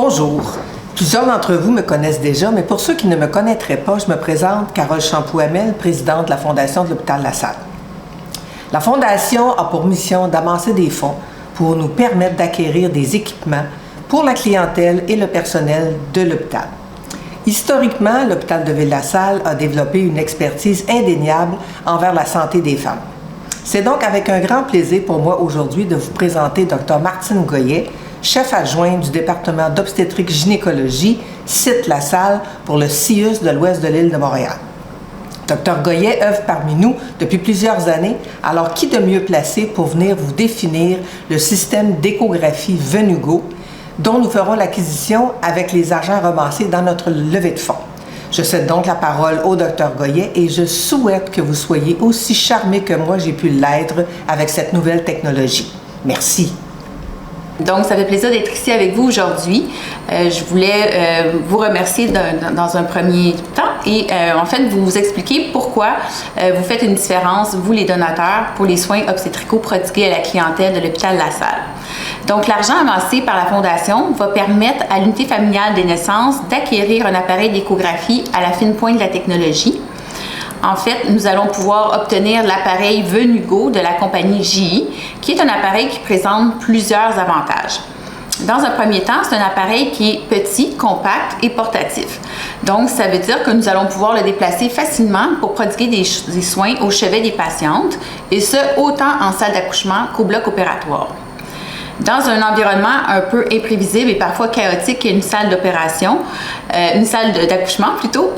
Bonjour. Plusieurs d'entre vous me connaissent déjà, mais pour ceux qui ne me connaîtraient pas, je me présente, Carole Champoux-Hamel, présidente de la Fondation de l'Hôpital La Salle. La Fondation a pour mission d'amasser des fonds pour nous permettre d'acquérir des équipements pour la clientèle et le personnel de l'hôpital. Historiquement, l'Hôpital de Ville-La Salle a développé une expertise indéniable envers la santé des femmes. C'est donc avec un grand plaisir pour moi aujourd'hui de vous présenter Dr Martine Goyet, chef adjointe du département d'obstétrique-gynécologie, site La Salle pour le CIUS de l'ouest de l'île de Montréal. Dr Goyet œuvre parmi nous depuis plusieurs années, alors qui de mieux placé pour venir vous définir le système d'échographie Venugo, dont nous ferons l'acquisition avec les argents ramassés dans notre levée de fonds. Je cède donc la parole au Dr Goyet et je souhaite que vous soyez aussi charmés que moi j'ai pu l'être avec cette nouvelle technologie. Merci. Donc, ça fait plaisir d'être ici avec vous aujourd'hui. Je voulais vous remercier dans un premier temps et en fait vous expliquer pourquoi vous faites une différence, vous les donateurs, pour les soins obstétricaux prodigués à la clientèle de l'Hôpital La Salle. Donc, l'argent amassé par la Fondation va permettre à l'unité familiale des naissances d'acquérir un appareil d'échographie à la fine pointe de la technologie. En fait, nous allons pouvoir obtenir l'appareil Venugo de la compagnie GE, qui est un appareil qui présente plusieurs avantages. Dans un premier temps, c'est un appareil qui est petit, compact et portatif. Donc, ça veut dire que nous allons pouvoir le déplacer facilement pour prodiguer des soins au chevet des patientes, et ce, autant en salle d'accouchement qu'au bloc opératoire. Dans un environnement un peu imprévisible et parfois chaotique qu'est une salle d'opération, une salle d'accouchement plutôt,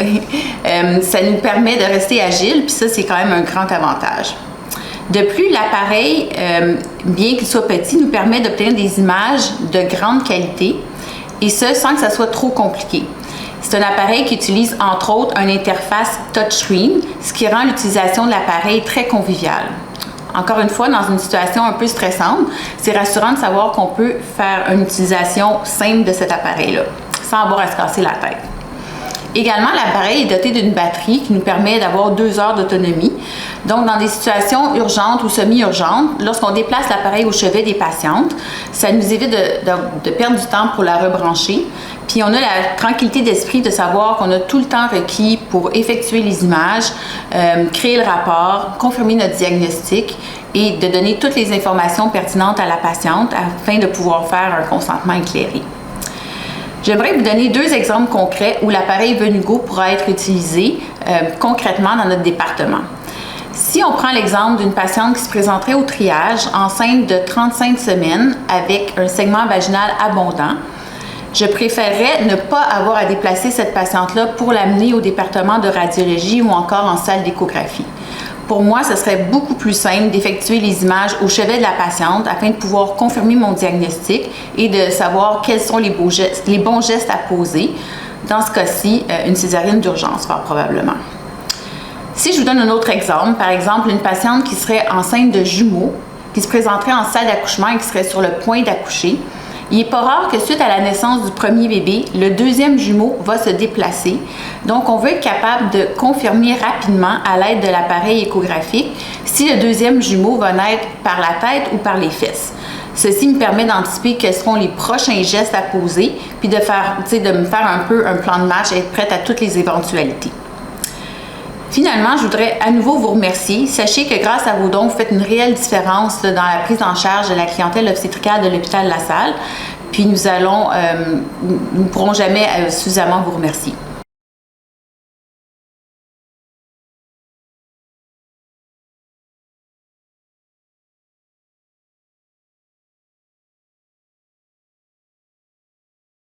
ça nous permet de rester agile, puis ça, c'est quand même un grand avantage. De plus, l'appareil, bien qu'il soit petit, nous permet d'obtenir des images de grande qualité, et ce, sans que ça soit trop compliqué. C'est un appareil qui utilise, entre autres, une interface touchscreen, ce qui rend l'utilisation de l'appareil très conviviale. Encore une fois, dans une situation un peu stressante, c'est rassurant de savoir qu'on peut faire une utilisation simple de cet appareil-là, sans avoir à se casser la tête. Également, l'appareil est doté d'une batterie qui nous permet d'avoir 2 heures d'autonomie. Donc, dans des situations urgentes ou semi-urgentes, lorsqu'on déplace l'appareil au chevet des patientes, ça nous évite de perdre du temps pour la rebrancher. Puis, on a la tranquillité d'esprit de savoir qu'on a tout le temps requis pour effectuer les images, créer le rapport, confirmer notre diagnostic et de donner toutes les informations pertinentes à la patiente afin de pouvoir faire un consentement éclairé. J'aimerais vous donner 2 exemples concrets où l'appareil Venugo pourra être utilisé concrètement dans notre département. Si on prend l'exemple d'une patiente qui se présenterait au triage enceinte de 35 semaines avec un segment vaginal abondant, je préférerais ne pas avoir à déplacer cette patiente-là pour l'amener au département de radiologie ou encore en salle d'échographie. Pour moi, ce serait beaucoup plus simple d'effectuer les images au chevet de la patiente afin de pouvoir confirmer mon diagnostic et de savoir quels sont les bons gestes à poser. Dans ce cas-ci, une césarienne d'urgence, fort probablement. Si je vous donne un autre exemple, par exemple, une patiente qui serait enceinte de jumeaux, qui se présenterait en salle d'accouchement et qui serait sur le point d'accoucher, il n'est pas rare que suite à la naissance du premier bébé, le deuxième jumeau va se déplacer. Donc, on veut être capable de confirmer rapidement à l'aide de l'appareil échographique si le deuxième jumeau va naître par la tête ou par les fesses. Ceci me permet d'anticiper quels seront les prochains gestes à poser, puis de me faire un peu un plan de match et être prête à toutes les éventualités. Finalement, je voudrais à nouveau vous remercier. Sachez que grâce à vos dons, vous faites une réelle différence dans la prise en charge de la clientèle obstétricale de l'Hôpital La Salle. Puis nous ne pourrons jamais suffisamment vous remercier.